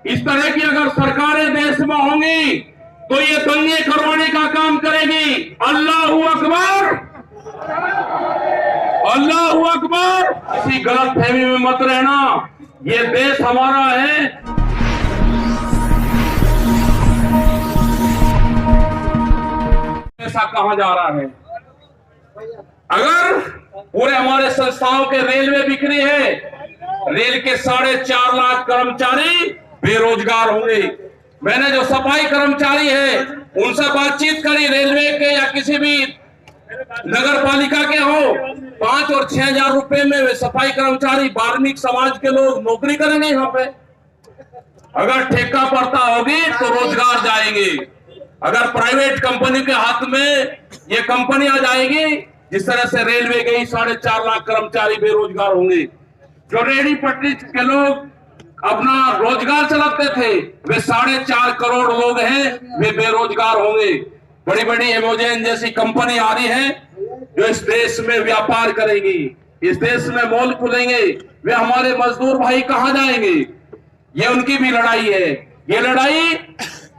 इस तरह की अगर सरकारें देश में होंगी तो ये दंगे करवाने का काम करेगी। अल्लाहू अकबर, अल्लाहू अकबर। किसी गलत फहमी में मत रहना, ये देश हमारा है। पैसा कहां जा रहा है? अगर पूरे हमारे संस्थाओं के रेलवे बिक्री है, रेल के 4.5 लाख कर्मचारी बेरोजगार होंगे। मैंने जो सफाई कर्मचारी है उनसे बातचीत करी, रेलवे के या किसी भी नगर पालिका के हो, 5 और 6 हजार रुपए में वे सफाई कर्मचारी वाल्मीकि समाज के लोग नौकरी करेंगे यहाँ पे। अगर ठेका पड़ता होगी तो रोजगार जाएंगे। अगर प्राइवेट कंपनी के हाथ में ये कंपनी आ जाएगी, जिस तरह से रेलवे के ही 4.5 लाख कर्मचारी बेरोजगार होंगे। जो रेहड़ी पटरी के लोग अपना रोजगार चलाते थे, वे 4.5 करोड़ लोग हैं, वे बेरोजगार होंगे। बड़ी बड़ी एमेजॉन जैसी कंपनी आ रही है जो इस देश में व्यापार करेगी, इस देश में मॉल खुलेंगे। वे हमारे मजदूर भाई कहां जाएंगे? ये उनकी भी लड़ाई है। ये लड़ाई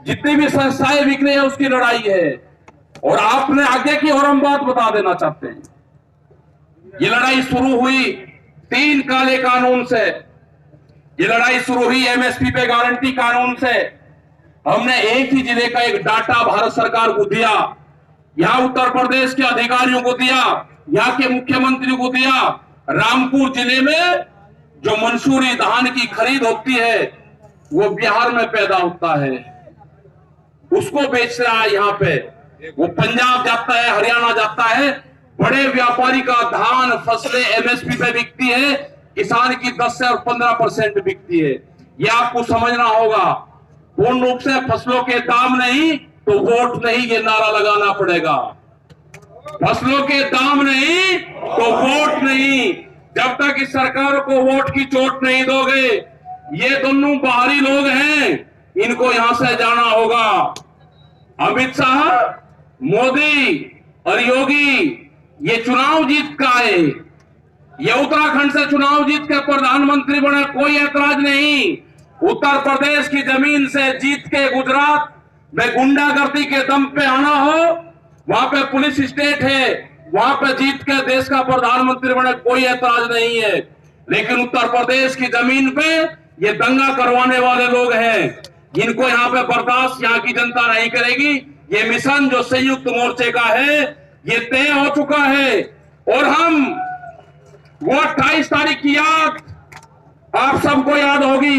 जितनी भी संस्थाएं बिक रही है उसकी लड़ाई है। और आपने आगे की और हम बात बता देना चाहते हैं, ये लड़ाई शुरू हुई 3 काले कानून से। ये लड़ाई शुरू हुई एमएसपी पे गारंटी कानून से। हमने एक ही जिले का एक डाटा भारत सरकार को दिया, यहां उत्तर प्रदेश के अधिकारियों को दिया, यहां के मुख्यमंत्री को दिया। रामपुर जिले में जो मंसूरी धान की खरीद होती है वो बिहार में पैदा होता है, उसको बेच रहा है यहाँ पे। वो पंजाब जाता है, हरियाणा जाता है। बड़े व्यापारी का धान फसलें एमएसपी पे बिकती है, किसान की 10 से 15% बिकती है। ये आपको समझना होगा। पूर्ण रूप से फसलों के दाम नहीं तो वोट नहीं, ये नारा लगाना पड़ेगा। फसलों के दाम नहीं तो वोट नहीं। जब तक इस सरकार को वोट की चोट नहीं दोगे, ये दोनों बाहरी लोग हैं, इनको यहां से जाना होगा। अमित शाह, मोदी और योगी ये चुनाव जीत का है, ये उत्तराखंड से चुनाव जीत के प्रधानमंत्री बने, कोई ऐतराज नहीं। उत्तर प्रदेश की जमीन से जीत के गुजरात में गुंडागर्दी के दम पे आना हो, वहां पे पुलिस स्टेट है, वहां पे जीत के देश का प्रधानमंत्री बने, कोई ऐतराज नहीं है। लेकिन उत्तर प्रदेश की जमीन पे ये दंगा करवाने वाले लोग हैं, इनको यहाँ पे बर्दाश्त यहाँ की जनता नहीं करेगी। ये मिशन जो संयुक्त मोर्चे का है ये तय हो चुका है। और हम वो 28 तारीख की याद आप सबको याद होगी,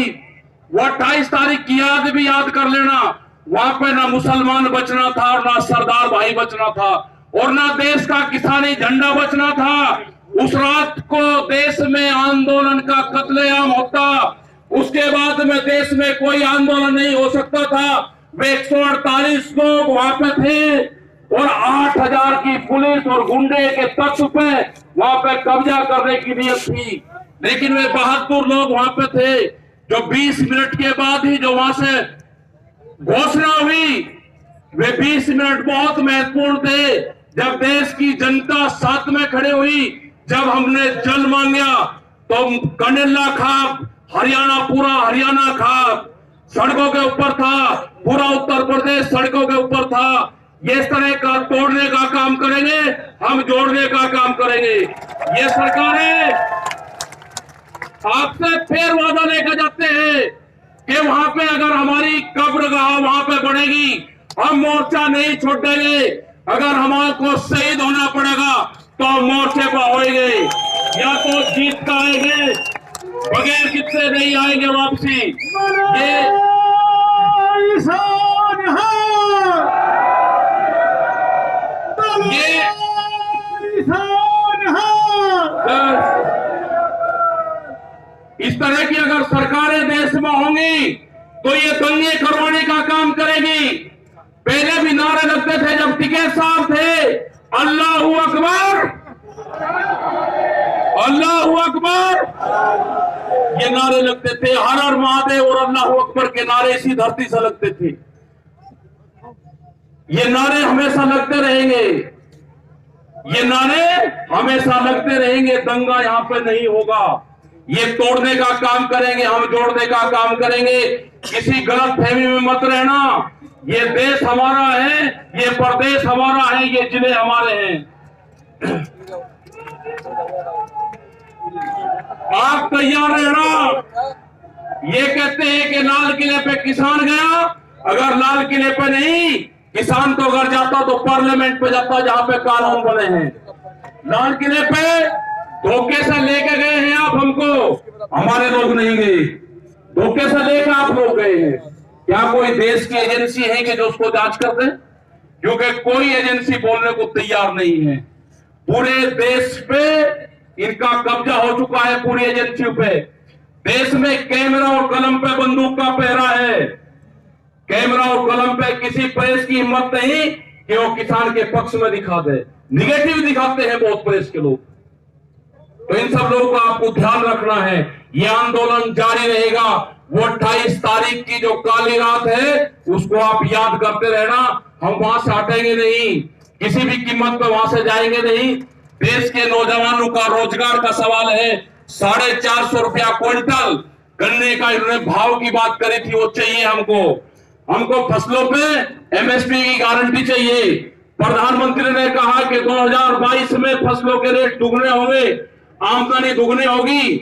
वो 28 तारीख की याद भी याद कर लेना। वहां पे ना मुसलमान बचना था और ना सरदार भाई बचना था और ना देश का किसानी झंडा बचना था। उस रात को देश में आंदोलन का कत्लेआम होता, उसके बाद में देश में कोई आंदोलन नहीं हो सकता था। वे 148 लोग वहां पे थे और 8000 की पुलिस और गुंडे के तत्व पे वहां पे कब्जा करने की नीयत थी। लेकिन वे बहादुर लोग वहां पे थे जो 20 मिनट के बाद ही जो वहां से घोषणा हुई, वे 20 मिनट बहुत महत्वपूर्ण थे। जब देश की जनता साथ में खड़ी हुई, जब हमने जल मांगा तो कंडेला खाप हरियाणा, पूरा हरियाणा खाप सड़कों के ऊपर था, पूरा उत्तर प्रदेश सड़कों के ऊपर था। ये इस तरह का तोड़ने का काम करेंगे, हम जोड़ने का काम करेंगे। ये सरकारें आपसे फिर वादा लेकर जाते हैं कि वहां पे अगर हमारी कब्रगाह वहां पे बढ़ेगी, हम मोर्चा नहीं छोड़ेंगे। अगर हमारे को शहीद होना पड़ेगा तो मोर्चे पर होएंगे, या तो जीत का आएंगे, बगैर किससे नहीं आएंगे वापसी। इस तरह की अगर सरकारें देश में होंगी तो ये दंगे करवाने का काम करेगी। पहले भी नारे लगते थे जब टिकैत साहब थे, अल्लाहू अकबर, अल्लाहू अकबर, ये नारे लगते थे। हर हर महादेव और अल्लाहू अकबर के नारे इसी धरती से लगते थे। ये नारे हमेशा लगते रहेंगे, ये नारे हमेशा लगते रहेंगे। दंगा यहां पे नहीं होगा। ये तोड़ने का काम करेंगे, हम जोड़ने का काम करेंगे। किसी गलत फहमी में मत रहना। ये देश हमारा है, ये प्रदेश हमारा है, ये जिले हमारे हैं। आप तैयार रहना। ये कहते हैं कि लाल किले पे किसान गया, अगर लाल किले पे नहीं, किसान तो अगर जाता तो पार्लियामेंट पे जाता जहां पे कानून बने हैं। लाल किले पे धोखे से लेके गए हैं आप हमको, हमारे लोग नहीं गए, धोखे से लेकर आप लोग गए हैं। क्या कोई देश की एजेंसी है कि जो उसको जांच कर दे? क्योंकि कोई एजेंसी बोलने को तैयार नहीं है। पूरे देश पे इनका कब्जा हो चुका है, पूरी एजेंसियों पे। देश में कैमरा और कलम पे बंदूक का पहरा है। कैमरा और कलम पे किसी प्रेस की हिम्मत नहीं कि वो किसान के पक्ष में दिखा दे। निगेटिव दिखाते हैं बहुत प्रेस के लोग। तो इन सब लोगों को आपको ध्यान रखना है। ये आंदोलन जारी रहेगा। वो 28 तारीख की जो काली रात है उसको आप याद करते रहना। हम वहां से हटेंगे नहीं, किसी भी कीमत पर वहां से जाएंगे नहीं। देश के नौजवानों का रोजगार का सवाल है। 450 रुपया क्विंटल गन्ने का इन्होंने भाव की बात करी थी, वो चाहिए हमको। हमको फसलों पे एमएसपी की गारंटी चाहिए। प्रधानमंत्री ने कहा कि 2022 में फसलों के रेट दुगने होंगे, आमदनी दुगनी होगी।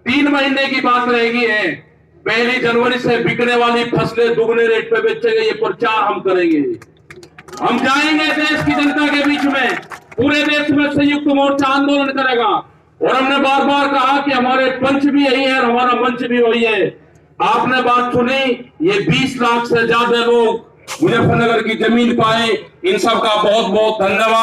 3 महीने की बात रहेगी है। 1 जनवरी से बिकने वाली फसलें दुगने रेट पे बेचेंगे, ये प्रचार हम करेंगे। हम जाएंगे देश की जनता के बीच में, पूरे देश में संयुक्त मोर्चा आंदोलन करेगा। और हमने बार बार कहा कि हमारे पंच भी यही है और हमारा मंच भी वही है। आपने बात सुनी, ये 20 लाख से ज्यादा लोग मुजफ्फरनगर की जमीन पाए। इन सब का बहुत बहुत धन्यवाद।